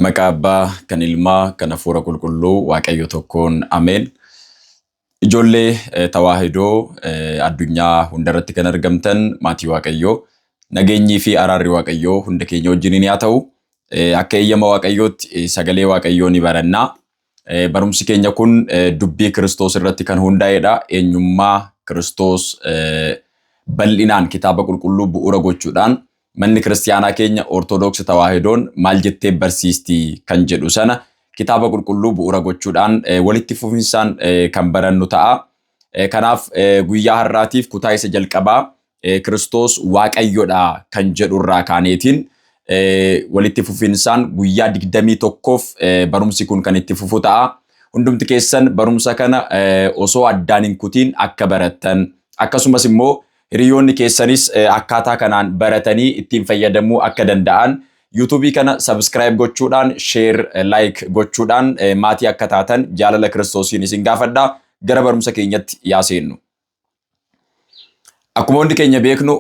Maqaa Abbaa, kan Ilmaa, kan Hafuura Qulqulluu, Waaqayyo tokkoon Ameen. Ijoollee tawaahidoo addunyaa hundarratti kan argamtan maatii Waaqayyoo, nageenyii fi araarri Waaqayyoo hunda keenya wajjiniin haa ta'u. Akka eeyyama Waaqayyootti sagalee Waaqayyoo ni barannaa. Barumsi keenya kun dubbii Kiristoos irratti kan hundaa'edha. Eenyummaa Kiristoos bal'inaan kitaaba qulqulluu bu'uura gochuudhaan manni kiristaanaa keenya Ortodoksii Tawaahidoon maal jettee barsiisti kan jedhu sana kitaaba qulqulluu bu'uura gochuudhaan walitti fufinsaan kan barannu ta'a. Kanaaf guyyaa har'aatiif kutaa isa jalqabaa Kiristoos Waaqayyodha kan jedhurraa kaaneetiin walitti fufinsaan guyyaa 21f barumsi kun kan itti fufu ta'a. Hundumti keessan barumsa kana osoo addaan hin kutiin akka barattan akkasumas immoo hiriyoonni keessanis akkaataa kanaan baratanii ittiin fayyadamuu akka danda'an YouTube kana subscribe gochuudhaan share like gochuudhaan maatii akka taatan jaalala Kiristoosiin isin gaafadha. Gara barumsa keenyatti yaaseennu. Akkuma hundi keenya beeknu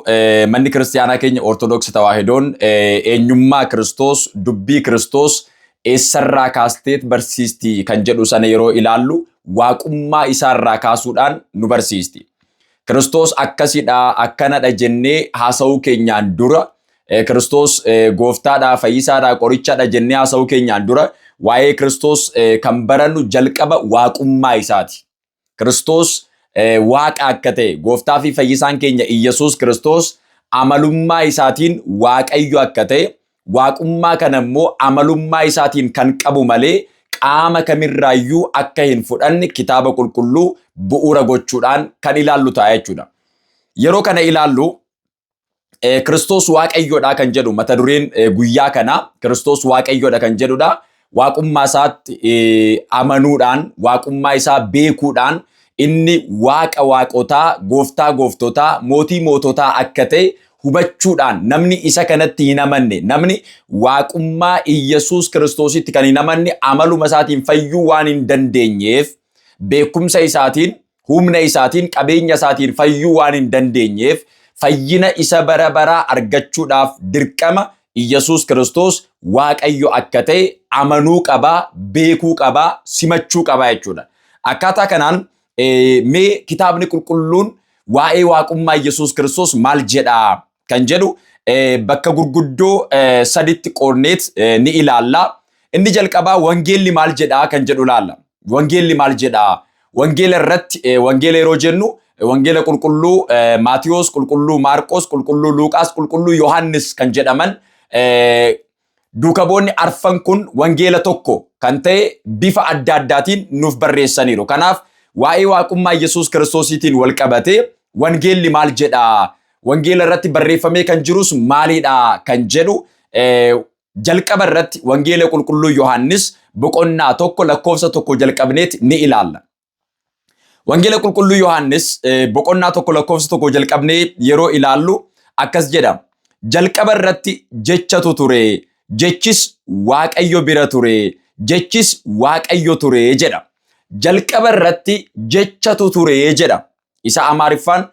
manni kiristaanaa keenya Ortodoksii Tawaahidoon eenyummaa Kiristoos, dubbii Kiristoos eessarraa kaasteet barsiisti kan jedhu sana yeroo ilaallu waaqummaa isaarraa kaasuudhaan nu barsiisti. Kiristoos akkasidha akkanadha jennee haasa'uu keenyaan dura Kiristoos gooftaadha fayyisaadha qorichaadha jennee haasa'uu keenyaan dura waa'ee Kiristoos kan barannu jalqaba waaqummaa isaati. Kiristoos waaqa akka ta'e gooftaa fi fayyisaan keenya Iyyasuus Kiristoos amalummaa isaatiin waaqayyo akka ta'e waaqummaa kana immoo amalummaa isaatiin kan qabu malee qaama kamirraayyuu akka hin fudhanne kitaaba qulqulluu bu'uura gochuudhaan kan ilaallu ta'a jechuudha. Yeroo kana ilaallu Kiristoos Waaqayyodha kan jedhu mata dureen guyyaa kana Kiristoos Waaqayyodha kan jedhudha. Waaqummaa isaatti amanuudhaan waaqummaa isaa beekuudhaan inni waaqa waaqotaa gooftaa gooftotaa mootii moototaa akka ta'e hubachuudhaan namni isa kanatti hin amanne namni waaqummaa Iyyasuus Kiristoositti kan hin amanne amaluma isaatiin fayyuu waan hin dandeenyeef beekumsa isaatiin humna isaatiin qabeenya isaatiin fayyuu waan hin dandeenyeef fayyina isa bara baraa argachuudhaaf dirqama Iyyasuus Kiristoos Waaqayyo akka ta'e amanuu qabaa beekuu qabaa simachuu qabaa jechuudha. Akkaataa kanaan mee kitaabni qulqulluun waa'ee waaqummaa Iyyasuus Kiristoos maal jedhaa kan jedhu bakka gurguddoo saditti qoonneet ni ilaalla. Inni jalqabaa wangeelli maal jedhaa kan jedhu ilaalla. Wangeelli maal jedhaa? Wangeela irratti wangeela yeroo jennu wangeela qulqulluu Maatiyos, qulqulluu Maarqos, qulqulluu Luuqaas, qulqulluu Yohannis kan jedhaman duukaboonni arfan kun wangeela tokko kan ta'e bifa adda addaatiin nuuf barreessaniiru. Kanaaf waa'ee waaqummaa Iyyasuus Kiristoosiitiin wal qabatee wangeelli maal jedhaa? Wangeela irratti barreeffamee kan jirus maalidha kan jedhu jalqaba irratti wangeela qulqulluu Yohannis boqonnaa 1 lakkoofsa 1 jalqabneet ni ilaalla. Wangeela qulqulluu Yohannis boqonnaa 1 lakkoofsa 1 jalqabnee yeroo ilaallu akkas jedha. Jalqaba irratti jechatu ture, jechis Waaqayyo bira ture, jechis Waaqayyo ture jedha. Jalqaba irratti jechatu ture jedha. Isa Amaariffaan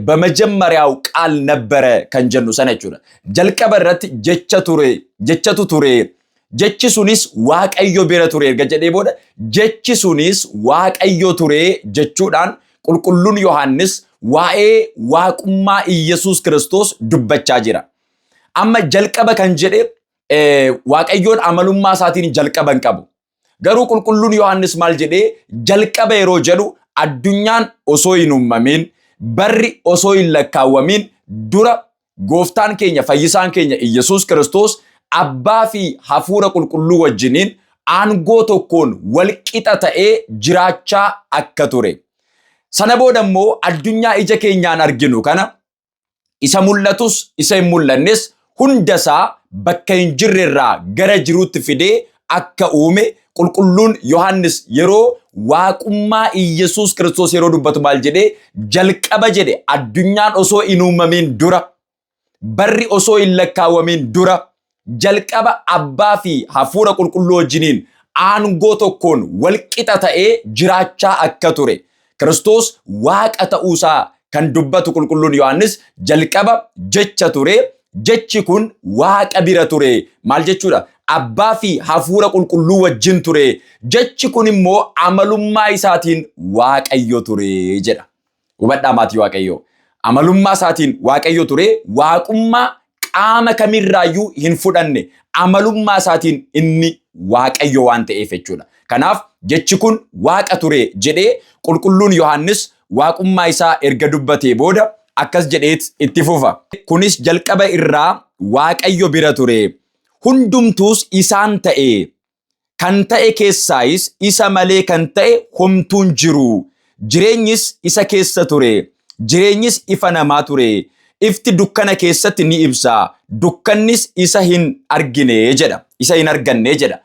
በመጀመሪያው ቃል ነበረ kan jennu sana jechuudha. Jalqaba irratti jechatu ture. Jechi sunis Waaqayyo bira ture erga jedhee booda jechi sunis Waaqayyo ture jechuudhaan qulqulluun Yohannis waa'ee waaqummaa Iyyasuus Kiristoos dubbachaa jira. Amma jalqaba kan jedhe Waaqayyoon amalummaa isaatiin jalqaba hin qabu. Garuu qulqulluun Yohannis maal jedhee jalqaba yeroo jedhu addunyaan osoo hin uumamin barri osoo hin lakkaawwamin dura gooftaan keenya fayyisaan keenya Iyyasuus Kiristoos abbaa fi hafuura qulqulluu wajjiniin aangoo tokkoon wal qixa ta'ee jiraachaa akka ture. Sana booda immoo addunyaa ija keenyaan arginu kana isa mul'atus isa hin mul'annes hundasaa bakka hin jirrerraa gara jiruutti fidee akka uume qulqulluun Yohannis yeroo waaqummaa Iyyasuus Kiristoos yeroo dubbatu maal jedhee jalqaba jedhe addunyaan osoo hin uumamin dura barri osoo hin lakkaawwamin dura jalqaba abbaa fi hafuura qulqulluu wajjiniin aangoo tokkoon wal qixa ta'ee jiraachaa akka ture. Kiristoos waaqa ta'uusaa kan dubbatu qulqulluun Yohannis jalqaba jecha ture. Jechi kun waaqa bira ture. Maal jechuudha? abbaa fi hafuura qulqulluu wajjin ture. Jechi kun immoo amalummaa isaatiin Waaqayyo ture jedha. Hubadhaa maatii Waaqayyo. Amalummaa isaatiin Waaqayyo ture. Waaqummaa qaama kamirraayyuu hin fudhanne. Amalummaa isaatiin inni Waaqayyo waan ta'eef jechuudha. Kanaaf jechi kun Waaqa ture jedhee qulqulluun Yohaannis waaqummaa isaa erga dubbatee booda akkas jedheet itti fufa. Kunis jalqaba irraa Waaqayyo bira ture. Hundumtuus isaan ta'e. Kan ta'e keessaayis isa malee kan ta'e homtuun jiru. Jireenyis isa keessa ture. Jireenyis ifa namaa ture. Ifti dukkana keessatti ni ibsa. Dukkannis isa hin argine jedha. Isa hin arganne jedha.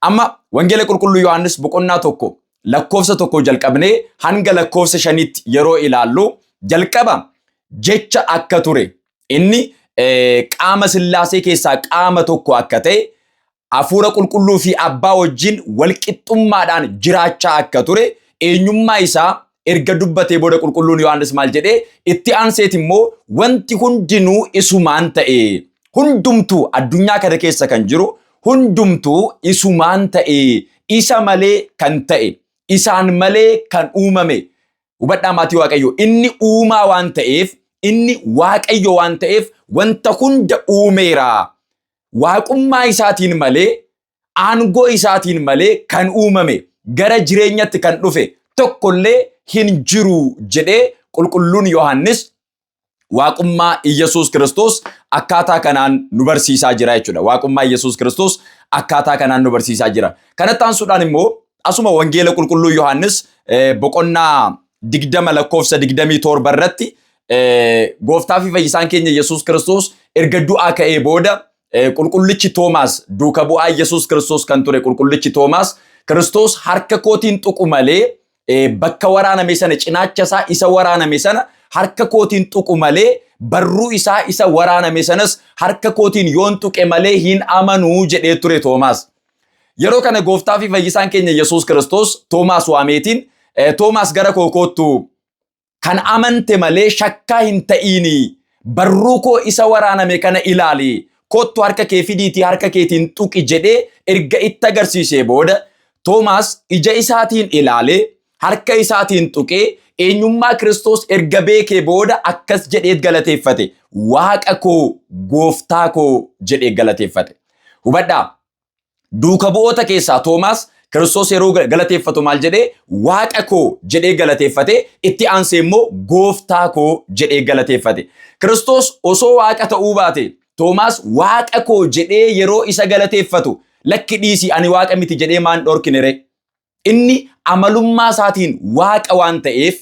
Amma wangeela qulqulluu Yohaannis boqonnaa tokko lakkoofsa tokko jalqabnee hanga lakkoofsa 5tti yeroo ilaallu jalqaba jecha akka ture. Inni qaama Sillaasee keessaa qaama tokko akka ta'e hafuura qulqulluu fi abbaa wajjin walqixxummaadhaan jiraachaa akka ture eenyummaa isaa erga dubbatee booda qulqulluun Yohaannis maal jedhee itti aanseet immoo wanti hundinuu isumaan ta'e. Hundumtuu addunyaa kana keessa kan jiru hundumtuu isumaan ta'e. Isa malee kan ta'e. Isaan malee kan uumame. Hubadhaa maatii Waaqayyo. Inni uumaa waan ta'eef, inni Waaqayyo waan ta'eef wanta hunda uumeera. Waaqummaa isaatiin malee, aangoo isaatiin malee kan uumame, gara jireenyatti kan dhufe tokkollee hin jiru jedhee qulqulluun Yohaannis waaqummaa Iyyasuus Kiristoos akkaataa kanaan nu barsiisaa jira jechuudha. Waaqummaa Iyyasuus Kiristoos akkaataa kanaan nu barsiisaa jira. Kanatti aansuudhaan immoo asuma wangeela qulqulluu Yohaannis boqonnaa 20 lakkoofsa 27 irratti gooftaa fi fayyisaan keenya Iyyasuus Kiristoos erga du'aa ka'ee booda qulqullichi Toomaas duuka bu'aa Iyyasuus Kiristoos kan ture qulqullichi Toomaas Kiristoos harka kootiin tuqu malee bakka waraaname sana cinaacha isaa isa waraaname sana harka kootiin tuqu malee barruu isaa isa waraaname sanas harka kootiin yoon tuqe malee hin amanuu jedhee ture Toomaas. Yeroo kana gooftaa fi fayyisaan keenya Iyyasuus Kiristoos Toomaas waameetiin Toomaas gara koo koottu kan amante malee shakkaa hin ta'iini barruu koo isa waraaname kana ilaali kottu harka kee fidiitii harka keetiin tuqi jedhee erga itti agarsiisee booda Toomaas ija isaatiin ilaalee harka isaatiin tuqee eenyummaa Kiristoos erga beekee booda akkas jedhee galateeffate. Waaqa koo gooftaa koo jedhee galateeffate. Hubadhaa. Duuka bu'oota keessaa Toomaas Kiristoos yeroo galateeffatu maal jedhee Waaqa koo jedhee galateeffate. Itti aansee immoo gooftaa koo jedhee galateeffate. Kiristoos osoo Waaqa ta'uu baate Toomaas Waaqa koo jedhee yeroo isa galateeffatu lakki dhiisii ani Waaqa miti jedhee maan dhorkinere. Inni amalummaa isaatiin Waaqa waan ta'eef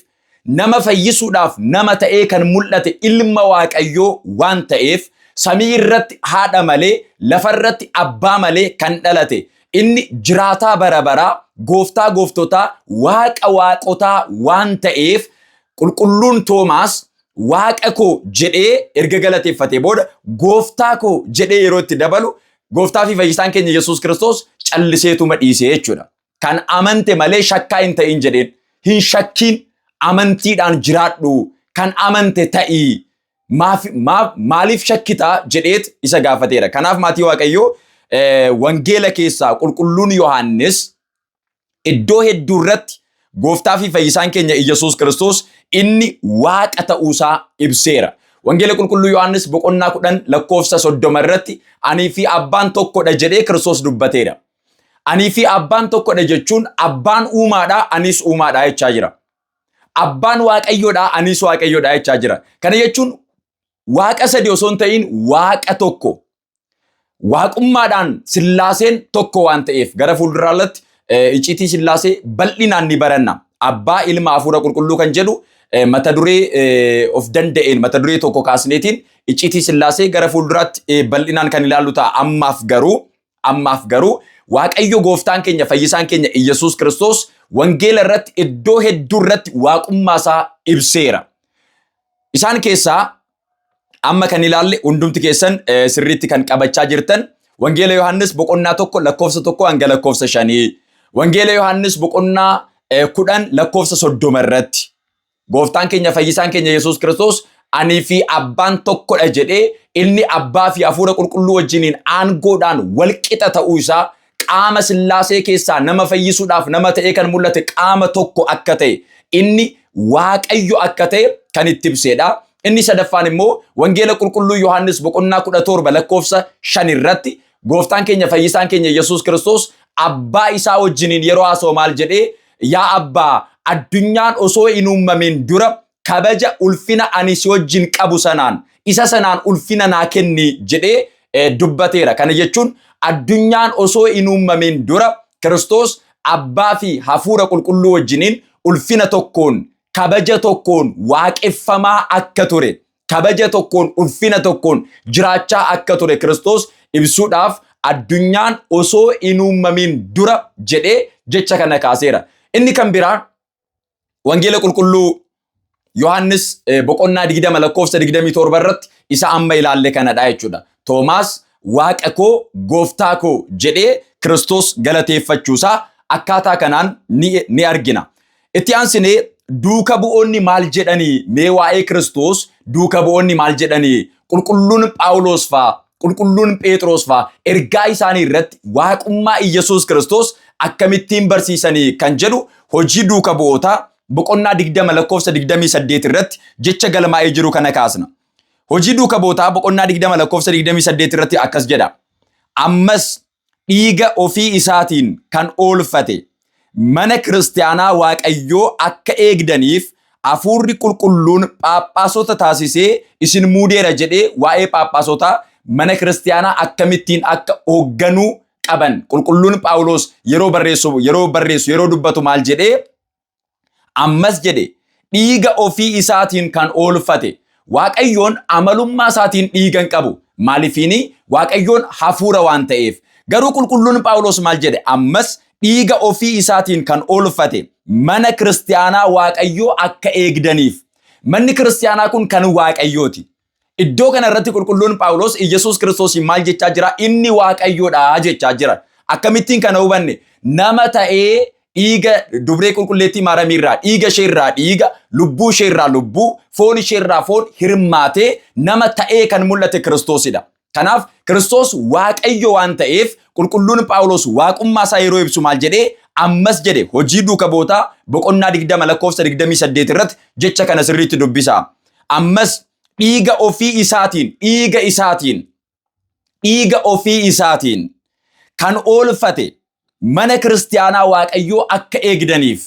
nama fayyisuudhaaf nama ta'ee kan mul'ate ilma Waaqayyoo waan ta'eef samii irratti haadha malee lafa irratti abbaa malee kan dhalate inni jiraataa bara baraa gooftaa gooftotaa Waaqa waaqotaa waan ta'eef qulqulluun Toomaas Waaqa koo jedhee erga galateeffate booda gooftaa koo jedhee yeroo itti dabalu gooftaa fi fayyisaan keenya Iyyasuus Kiristoos calliseetuma dhiisee jechuudha. Kan amante malee shakkaa hin ta'in jedheen hin shakkiin amantiidhaan jiraadhu kan amante ta'ii maaliif shakkitaa jedheet isa gaafateera. Kanaaf maatii Waaqayyoo wangeela keessaa qulqulluun Yohaannis iddoo hedduu irratti gooftaa fi fayyisaan keenya Iyyasuus Kiristoos inni Waaqa ta'uusaa ibseera. Wangeela qulqulluu Yohaannis boqonnaa 10 lakkoofsa 30 irratti anii fi abbaan tokkodha jedhee Kiristoos dubbateera. Anii fi abbaan tokkodha jechuun abbaan uumaadha anis uumaadha jechaa jira. Abbaan Waaqayyoodha anis Waaqayyoodha jechaa jira. Kana jechuun Waaqa sadii osoo hin ta'in Waaqa tokko. Waaqummaadhaan Sillaaseen tokko waan ta'eef gara fuulduraatti icciitii Sillaasee bal'inaan ni baranna. Abbaa ilma hafuura qulqulluu kan jedhu mata duree of danda'een mata duree tokko kaasneetiin icciitii Sillaasee gara fuulduraatti bal'inaan kan ilaallu ta'a. Ammaaf garuu Waaqayyo gooftaan keenya fayyisaan keenya Iyyasuus Kiristoos wangeela irratti iddoo hedduu irratti waaqummaa isaa ibseera. Isaan keessaa amma kan ilaalle hundumti keessan sirriitti kan qabachaa jirtan wangeela Yohaannis boqonnaa 1 lakkoofsa 1 hanga lakkoofsa 5. Wangeela Yohaannis boqonnaa 10 lakkoofsa 30 irratti gooftaan keenya fayyisaan keenya Iyyasuus Kiristoos Ani fi abbaan tokkodha jedhee inni abbaa fi hafuura qulqulluu wajjiniin aangoodhaan walqixa ta'uu isaa qaama Sillaasee keessaa nama fayyisuudhaaf nama ta'ee kan mul'ate qaama tokko akka ta'e inni Waaqayyo akka ta'e kan itti ibsedha. Inni sadaffaan immoo wangeela qulqulluu Yohaannis boqonnaa 17 lakkoofsa 5 irratti gooftaan keenya fayyisaan keenya Yesuus Kiristoos abbaa isaa wajjiniin yeroo haasa'u maal jedhee yaa abbaa addunyaan osoo hin uumamin dura kabaja ulfina ani si wajjin qabu sanaan isa sanaan ulfina naa kenni jedhee dubbateera. Kana jechuun addunyaan osoo hin uumamin dura Kiristoos abbaa fi hafuura qulqulluu wajjiniin ulfina tokkoon kabaja tokkoon waaqeffamaa akka ture kabaja tokkoon ulfina tokkoon jiraachaa akka ture Kiristoos ibsuudhaaf addunyaan osoo hin uumamin dura jedhee jecha kana kaaseera. Inni kan biraa wangeela qulqulluu Yohaannis boqonnaa 20 lakkoofsa 27 irratti isa amma ilaalle kanadha jechuudha. Toomaas waaqa koo gooftaa koo jedhee Kiristoos galateeffachuusaa akkaataa kanaan ni argina. Itti aansinee duuka bu'oonni maal jedhanii mee waa'ee Kiristoos duuka bu'oonni maal jedhanii qulqulluun Phaawulos faa qulqulluun Phexros faa ergaa isaanii irratti waaqummaa Yesuus Kiristoos akkamittiin barsiisanii kan jedhu hojii duuka bu'ootaa boqonnaa 20 lakkoofsa 28 irratti jecha galmaa'ee jiru kana kaasna. Hojii duuka bu'ootaa boqonnaa 20 lakkoofsa 28 irratti akkas jedha. Ammas dhiiga ofii isaatiin kan oolfate mana kiristaanaa Waaqayyoo akka eegdaniif hafuurri qulqulluun Phaaphaasota taasisee isin muudeera jedhee waa'ee Phaaphaasota mana kiristaanaa akkamittiin akka hoogganuu qaban qulqulluun Phaawulos yeroo barreessu dubbatu maal jedhee ammas jedhe dhiiga ofii isaatiin kan oolfate. Waaqayyoon amalummaa isaatiin dhiigan qabu maaliifini Waaqayyoon hafuura waan ta'eef. Garuu qulqulluun Phaawulos maal jedhe ammas dhiiga ofii isaatiin kan oolfate mana kiristaanaa Waaqayyoo akka eegdaniif. Manni kiristaanaa kun kan Waaqayyooti. Iddoo kana irratti qulqulluun Phaawulos Yesuus Kiristoos maal jechaa jira? Inni Waaqayyoodha jechaa jira. Akkamittiin kana hubanne? Nama ta'ee dhiiga dubree qulqulleettii maaramiirraa dhiiga isheerraa dhiiga lubbuu isheerraa lubbuu foon isheerraa foon hirmaatee nama ta'ee kan mul'ate Kiristoosidha. Kanaaf Kiristoos Waaqayyo waan ta'eef qulqulluun Phaawulos waaqummaa isaa yeroo ibsu maal jedhee ammas jedhe hojii duuka bu'ootaa boqonnaa 20 lakkoofsa 28 irratti jecha kana sirriitti dubbisa. Ammas dhiiga ofii isaatiin kan oolfate mana kiristaanaa Waaqayyoo akka eegdaniif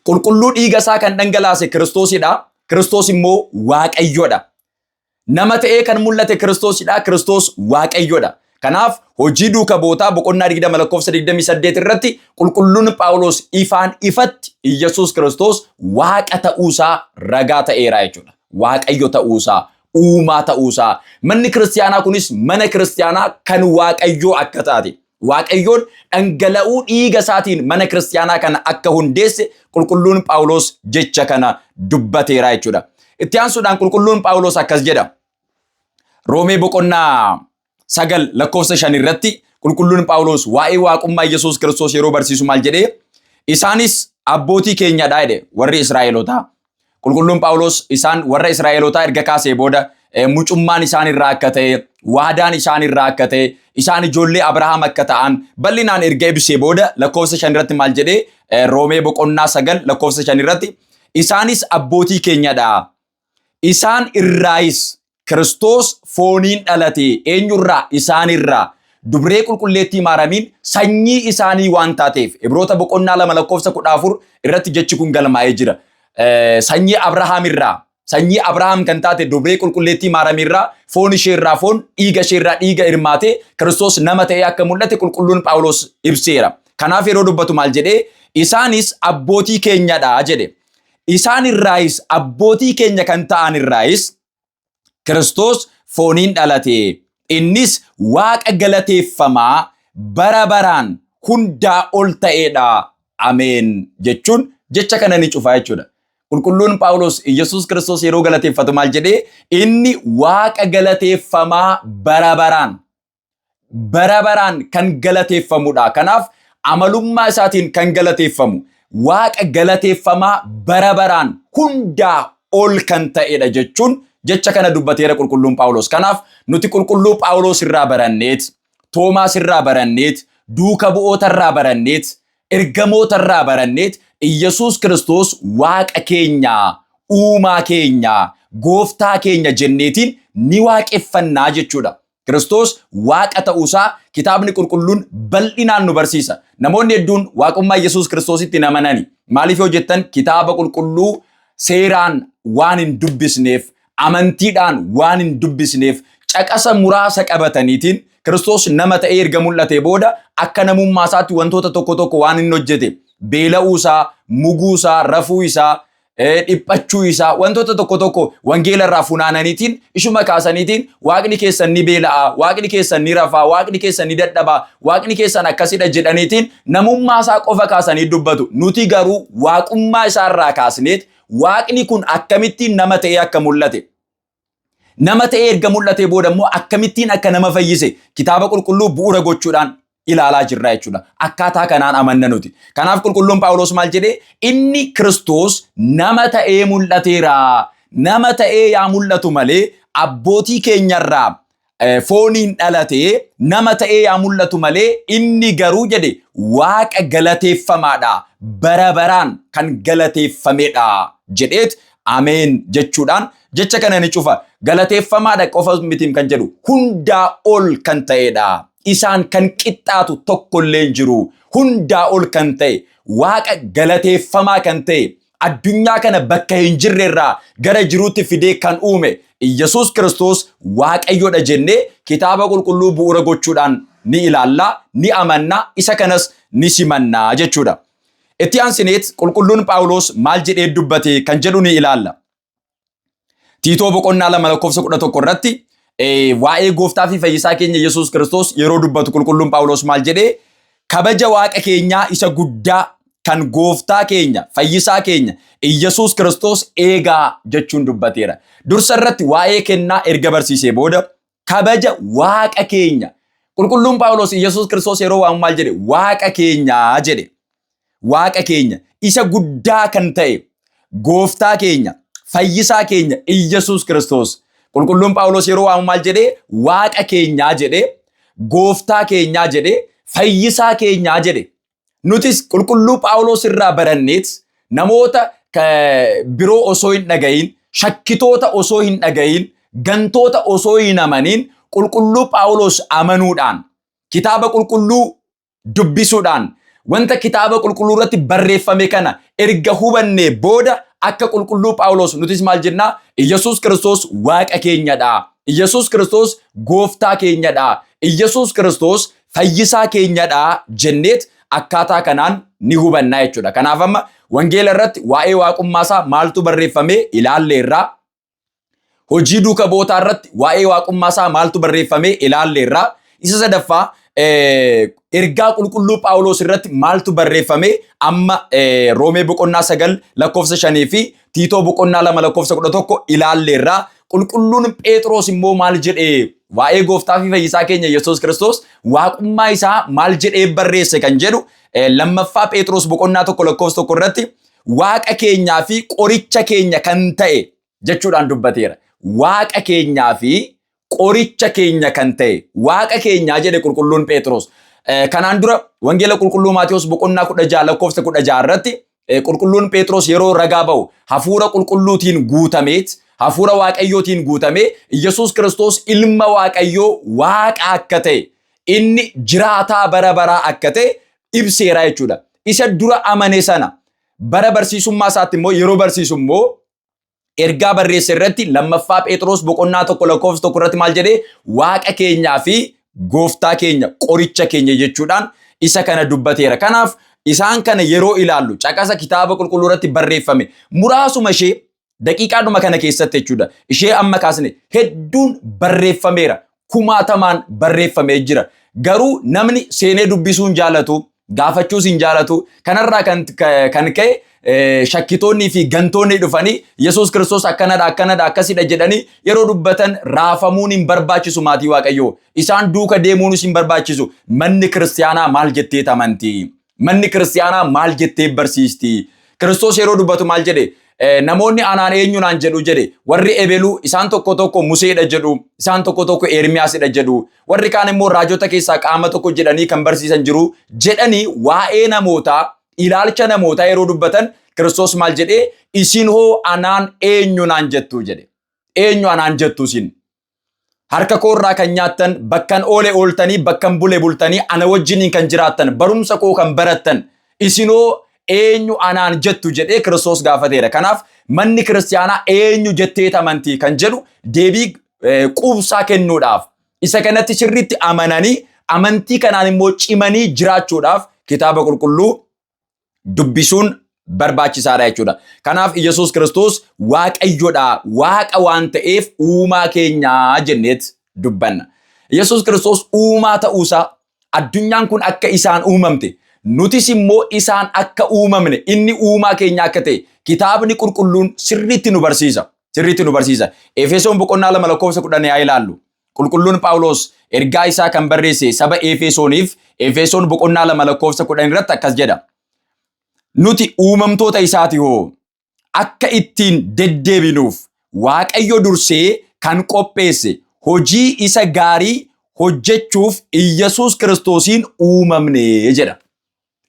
qulqulluu dhiiga isaa kan dhangalaase Kiristoosidha. Kiristoos immoo Waaqayyoodha. Nama ta'ee kan mul'ate Kiristoosidha. Kiristoos Waaqayyoodha. Kanaaf hojii duuka bu'ootaa boqonnaa 20 lakkoofsa 28 irratti qulqulluun Phaawulos ifaan ifatti Yesuus Kiristoos Waaqa ta'uusaa ragaa ta'eera jechuudha. Waaqayyo ta'uusaa, uumaa ta'uusaa. Manni kiristaanaa kunis mana kiristaanaa kan Waaqayyoo akka taate. Waaqayyoon dhangala'uu dhiiga isaatiin mana kiristaanaa kana akka hundeesse qulqulluun Phaawulos jecha kana dubbateera jechuudha. Itti aansuudhaan qulqulluun Phaawulos akkas jedha. Roomee boqonnaa 9 lakkoofsa 5 irratti qulqulluun Phaawulos waa'ee waaqummaa Yesuus Kiristoos yeroo barsiisu maal jedhee isaanis abbootii keenyadha jedhe warri Israa'elootaa. Qulqulluun Phaawulos isaan warra Israa'elootaa erga kaasee booda mucummaan isaan irraa akka ta'e waadaan isaan irraa akka ta'e isaan ijoollee Abrahaam akka ta'an bal'inaan erga ibsee booda lakkoofsa 5 irratti maal jedhee Roomee boqonnaa 9 lakkoofsa 5 irratti isaanis abbootii keenyadha. Isaan irraayis Kiristoos fooniin dhalate eenyurraa isaanirraa dubree qulqulleettii maaramiin sanyii isaanii waan taateef Ibroota boqonnaa 2 lakkoofsa 14 irratti jechi kun galmaa'ee jira. Sanyii Abrahaam irraa sanyii Abrahaam kan taate dubree qulqulleettii maaramiirraa foon isheerraa foon dhiiga isheerraa dhiiga hirmaatee Kiristoos nama ta'ee akka mul'ate qulqulluun Phaawulos ibseera. Kanaaf yeroo dubbatu maal jedhee isaanis abbootii keenyadha jedhe. Isaan irraayis abbootii keenya kan ta'an irraayis Kiristoos fooniin dhalate. Innis Waaqa galateeffamaa bara baraan hundaa ol ta'eedha. Ameen jechuun jecha kana ni cufaa jechuudha. Qulqulluun Phaawulos Yesuus Kiristoos yeroo galateeffatu maal jedhee inni Waaqa galateeffamaa bara baraan kan galateeffamudha. Kanaaf amalummaa isaatiin kan galateeffamu Waaqa galateeffamaa bara baraan hundaa ol kan ta'edha jechuun jecha kana dubbateera qulqulluun Phaawulos. Kanaaf nuti qulqulluu Phaawulos irraa baranneet, Toomaas irraa baranneet, duuka bu'oota irraa baranneet, ergamoota irraa baranneet Iyyasuus Kiristoos waaqa keenya, uumaa keenya, gooftaa keenya jenneetiin ni waaqeffannaa jechuudha. Kiristoos waaqa ta'uusaa kitaabni qulqulluun bal'inaan nu barsiisa. Namoonni hedduun waaqummaa Iyyasuus Kiristoositti hin amanani. Maaliif yoo jettan kitaaba qulqulluu seeraan waan hin dubbisneef, amantiidhaan waan hin dubbisneef, caqasa muraasa qabataniitiin Kiristoos nama ta'ee erga mul'ate booda akka namummaa isaatti wantoota tokko tokko waan hin hojjete, beela'uusaa, muguusaa, rafuusaa, dhiphachuu isaa wantoota tokko tokko wangeela irraa funaananiitiin ishuma kaasaniitiin waaqni keessan ni beela'a, waaqni keessan ni rafaa, waaqni keessan ni dadhabaa, waaqni keessan akkasidha jedhaniitiin namummaa isaa qofa kaasanii dubbatu. Nuti garuu waaqummaa isaa irraa kaasneet waaqni kun akkamittiin nama ta'ee akka mul'ate, nama ta'ee erga mul'ate booda immoo akkamittiin akka nama fayyise kitaaba qulqulluu bu'uura gochuudhaan ilaalaa jirra jechuudha. Akkaataa kanaan amanna nuti. Kanaaf qulqulluun Phaawulos maal jedhee? Inni Kiristoos nama ta'ee mul'ateera. Nama ta'ee yaa mul'atu malee abbootii keenyarraa fooniin dhalatee nama ta'ee yaa mul'atu malee inni garuu jedhe waaqa galateeffamaadha. Bara baraan kan galateeffamedha jedheet ameen jechuudhaan jecha kana ni cufa. Galateeffamaadha qofa mitiin kan jedhu hundaa ol kan ta'edha. Isaan kan qixxaatu tokkollee hin jiru. Hundaa ol kan ta'e, waaqa galateeffamaa kan ta'e, addunyaa kana bakka hin jirrerraa gara jiruutti fidee kan uume Iyyasuus Kiristoos waaqayyoodha jennee kitaaba qulqulluu bu'uura gochuudhaan ni ilaallaa, ni amannaa, isa kanas ni simannaa jechuudha. Itti aansineet qulqulluun Phaawulos maal jedhee dubbate kan jedhu ni ilaalla. Tiitoo boqonnaa 2:11 irratti waa'ee gooftaa fi fayyisaa keenya Iyyasuus Kiristoos yeroo dubbatu qulqulluun Phaawulos maal jedhee? Kabaja waaqa keenyaa isa guddaa kan gooftaa keenya, fayyisaa keenya Iyyasuus Kiristoos eegaa jechuun dubbateera. Dursa irratti waa'ee kennaa erga barsiisee booda kabaja waaqa keenya. Qulqulluun Phaawulos Iyyasuus Kiristoos yeroo waamu maal jedhe? Waaqa keenyaa jedhe. Waaqa keenya isa guddaa kan ta'e gooftaa keenya, fayyisaa keenya Iyyasuus Kiristoos. Qulqulluun Phaawulos yeroo waamu maal jedhee? Waaqa keenyaa jedhee, gooftaa keenyaa jedhee, fayyisaa keenyaa jedhe. Nutis qulqulluu Phaawulos irraa baranneet namoota biroo osoo hin dhagayin, shakkitoota osoo hin dhagayin, gantoota osoo hin amaniin qulqulluu Phaawulos amanuudhaan, kitaaba qulqulluu dubbisuudhaan, wanta kitaaba qulqulluu irratti barreeffame kana erga hubannee booda akka qulqulluu Phaawulos nutis maal jennaa? Iyyasuus Kiristoos waaqa keenyadha. Iyyasuus Kiristoos gooftaa keenyadha. Iyyasuus Kiristoos fayyisaa keenyadha jenneet akkaataa kanaan ni hubannaa jechuudha. Kanaaf amma wangeela irratti waa'ee waaqummaa isaa maaltu barreeffame ilaalleerraa. Hojii duuka bootaa irratti waa'ee waaqummaa isaa maaltu barreeffame ilaalleerraa. Isa sadaffaa ergaa qulqulluu Phaawulos irratti maaltu barreeffame amma Roomee boqonnaa 9 lakkoofsa 5 fi Tiitoo boqonnaa 2 lakkoofsa 11 ilaalleerraa. Qulqulluun Phexros immoo maal jedhee waa'ee gooftaa fi fayyisaa keenya Iyyasuus Kiristoos waaqummaa isaa maal jedhee barreesse kan jedhu lammaffaa Phexros boqonnaa 1 lakkoofsa 1 irratti waaqa keenyaa fi qoricha keenya kan ta'e jechuudhaan dubbateera. Waaqa keenyaa fi qoricha keenya kan ta'e waaqa keenyaa jedhe qulqulluun Phexros. Kanaan dura wangeela qulqulluu Maatiyos boqonnaa 16 lakkoofsa 16 irratti qulqulluun Phexros yeroo ragaa ba'u hafuura qulqulluutiin guutameet, hafuura waaqayyootiin guutamee Iyyasuus Kiristoos ilma waaqayyoo waaqa akka ta'e, inni jiraataa bara baraa akka ta'e ibseera jechuudha. Isa dura amane sana bara barsiisummaa isaatti immoo yeroo barsiisu immoo ergaa barreesse irratti lammaffaa Phexros boqonnaa 1 lakkoofsa 1 irratti maal jedhee? Waaqa keenyaa fi gooftaa keenya, qoricha keenya jechuudhaan isa kana dubbateera. Kanaaf isaan kana yeroo ilaallu caqasa kitaaba qulqulluu irratti barreeffame muraasuma ishee daqiiqaadhuma kana keessatti jechuudha. Ishee amma kaasne hedduun barreeffameera. Kumaatamaan barreeffamee jira. Garuu namni seenee dubbisuu hin jaalatu, gaafachuus hin jaalatu. Kanarraa kan ka'e shakkitoonnii fi gantoonni dhufanii Iyyasuus Kiristoos akkanadha akkasidha jedhanii yeroo dubbatan raafamuun hin barbaachisu maatii Waaqayyoo. Isaan duuka deemuunis hin barbaachisu. Manni kiristaanaa maal jettee amanti? Manni kiristaanaa maal jettee barsiisti? Kiristoos yeroo dubbatu maal jedhe? namoonni anaan eenyunaan jedhu jedhe warri ebeluu isaan tokko Museedha jedhu isaan tokko Ermiyaasidha jedhu warri kaan immoo raajota keessaa qaama tokko jedhanii kan barsiisan jiru jedhanii waa'ee namootaa ilaalcha namootaa yeroo dubbatan Kiristoos maal jedhee isin hoo anaan eenyunaan jettu jedhe eenyu anaan jettu isin harka koorraa kan nyaattan bakkan oole ooltanii bakkan bule bultanii ana wajjiniin kan jiraattan barumsa koo kan barattan isin hoo eenyu anaan jettu jedhee Kiristoos gaafateera. Kanaaf manni kiristaanaa eenyu jetteet amantii kan jedhu deebii quubsaa kennuudhaaf isa kanatti sirriitti amananii amantii kanaan immoo cimanii jiraachuudhaaf kitaaba qulqulluu dubbisuun barbaachisaadha jechuudha. Kanaaf Yesuus Kiristoos Waaqayyodha, Waaqa waan ta'eef uumaa keenyaa jenneet dubbanna. Yesuus Kiristoos uumaa ta'uusaa addunyaan kun akka isaan uumamte nutis immoo isaan akka uumamne inni uumaa keenya akka ta'e kitaabni qulqulluun sirriitti nu barsiisa. Efesoon boqonnaa 2:10 yaa ilaallu. Qulqulluun Phaawulos ergaa isaa kan barreesse saba Efesooniif Efesoon boqonnaa 2:10 irratti akkas jedha. Nuti uumamtoota isaati hoo akka ittiin deddeebinuuf Waaqayyo dursee kan qopheesse hojii isa gaarii hojjechuuf Yesuus Kiristoosiin uumamne jedha.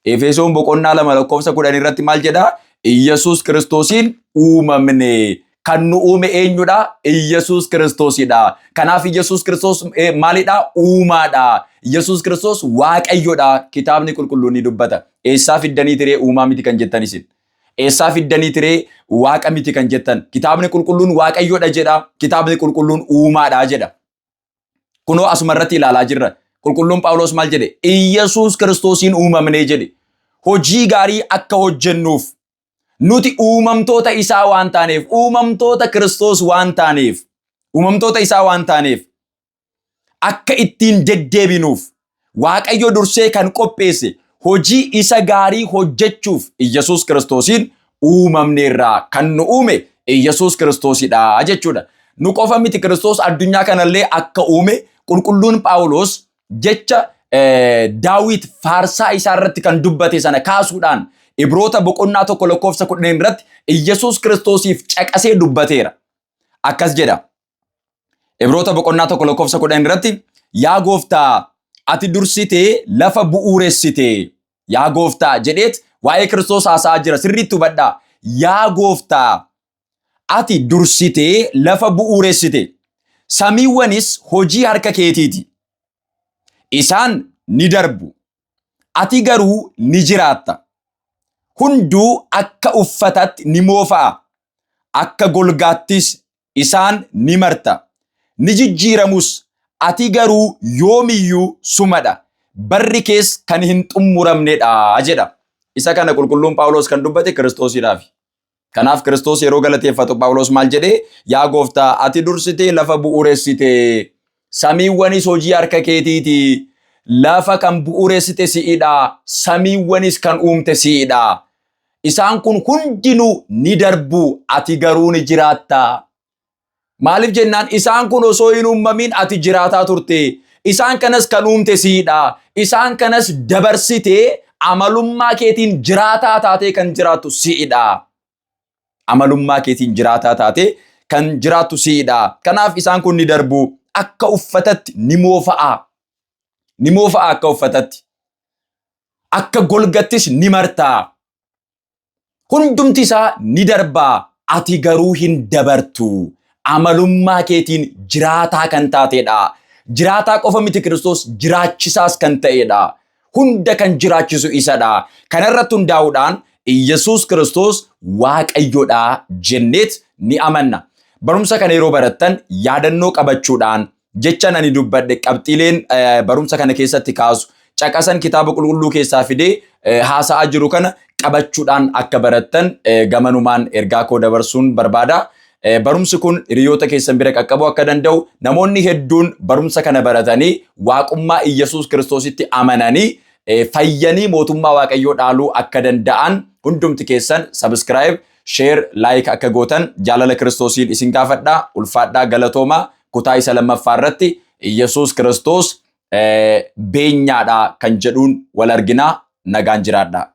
Efesoon boqonnaa 2:10 irratti maal jedha? Yesuus Kiristoosiin uumamne. Kan nu uume eenyudha? Yesuus Kiristoosidha. Kanaaf Yesuus Kiristoos maalidha? Uumaadha. Yesuus Kiristoos Waaqayyodha. Kitaabni qulqulluun ni dubbata. Eessaa fiddanii tiree uumaa miti kan jettan isin? Eessaa fiddanii tiree Waaqa miti kan jettan? Kitaabni qulqulluun Waaqayyodha jedha. Kitaabni qulqulluun uumaadha jedha. Kunoo asuma irratti ilaalaa jirra. Qulqulluun Phaawulos maal jedhe? Yesuus Kiristoosiin uumamne jedhe. Hojii gaarii akka hojjennuuf nuti uumamtoota isaa waan taaneef, uumamtoota Kiristoos waan taaneef, uumamtoota isaa waan taaneef akka ittiin deddeebinuuf Waaqayyo dursee kan qopheesse hojii isa gaarii hojjechuuf Yesuus Kiristoosiin uumamneerraa. Kan nu uume Yesuus Kiristoosidha jechuudha. Nu qofa miti Kiristoos addunyaa kanallee akka uume qulqulluun Phaawulos jecha Daawit faarsaa isaa irratti kan dubbate sana kaasuudhaan Ibroota boqonnaa 1:10 irratti Yesuus Kiristoosiif caqasee dubbateera. Akkas jedha. Ibroota boqonnaa 1:10 irratti yaa gooftaa ati dursitee lafa bu'uuressite. Yaa gooftaa jedheet waa'ee Kiristoos haasa'aa jira. Sirriitti hubadhaa. Yaa gooftaa ati dursitee lafa bu'uuressite. Samiiwwanis hojii harka keetiiti. Isaan ni darbu. Ati garuu ni jiraatta. Hunduu akka uffatatti ni moofa'a. Akka golgaattis isaan ni marta. Ni jijjiiramus. Ati garuu yoomiyyuu sumadha. Barri kees kan hin xumuramnedha jedha. Isa kana qulqulluun Phaawulos kan dubbate Kiristoosidhaaf. Kanaaf Kiristoos yeroo galateeffatu Phaawulos maal jedhee? Yaa gooftaa ati dursitee lafa bu'uuressite. Samiiwwanis hojii harka keetiiti. Lafa kan bu'uuressite si'idha. Samiiwwanis kan uumte si'idha. Isaan kun hundinuu ni darbu. Ati garuu ni jiraatta. Maaliif jennaan isaan kun osoo hin uumamin ati jiraataa turte. Isaan kanas kan uumte si'idha. Isaan kanas dabarsitee amalummaa keetiin jiraataa taatee kan jiraattu si'idha. Amalummaa keetiin jiraataa taatee kan jiraattu si'idha. Kanaaf isaan kun ni darbu. Akka uffatatti ni moofa'a. Ni moofa'a akka uffatatti. Akka golgattis ni martaa. Hundumti isaa ni darbaa. Ati garuu hin dabartu. Amalummaa keetiin jiraataa kan taatedha. Jiraataa qofa miti Kiristoos jiraachisaas kan ta'edha. Hunda kan jiraachisu isadha. Kanarratti hundaa'uudhaan Yesuus Kiristoos Waaqayyodha jenneet ni amanna. Barumsa kana yeroo barattan yaadannoo qabachuudhaan jecha ani dubbadhe qabxiileen barumsa kana keessatti kaasu caqasan kitaaba qulqulluu keessaa fidee haasa'aa jiru kana qabachuudhaan akka barattan gamanumaan ergaa koo dabarsuun barbaada. Barumsi kun hiriyoota keessan bira qaqqabuu akka danda'u namoonni hedduun barumsa kana baratanii waaqummaa Yesuus Kiristoositti amananii fayyanii mootummaa Waaqayyoo dhaaluu akka danda'an hundumti keessan subscribe, share, like akka gootan jaalala Kiristoosiin isin gaafadhaa. Ulfaadhaa galatoomaa. Kutaa isa lammaffaa irratti Yesuus Kiristoos beenyaadha kan jedhuun wal arginaa. Nagaan jiraadhaa.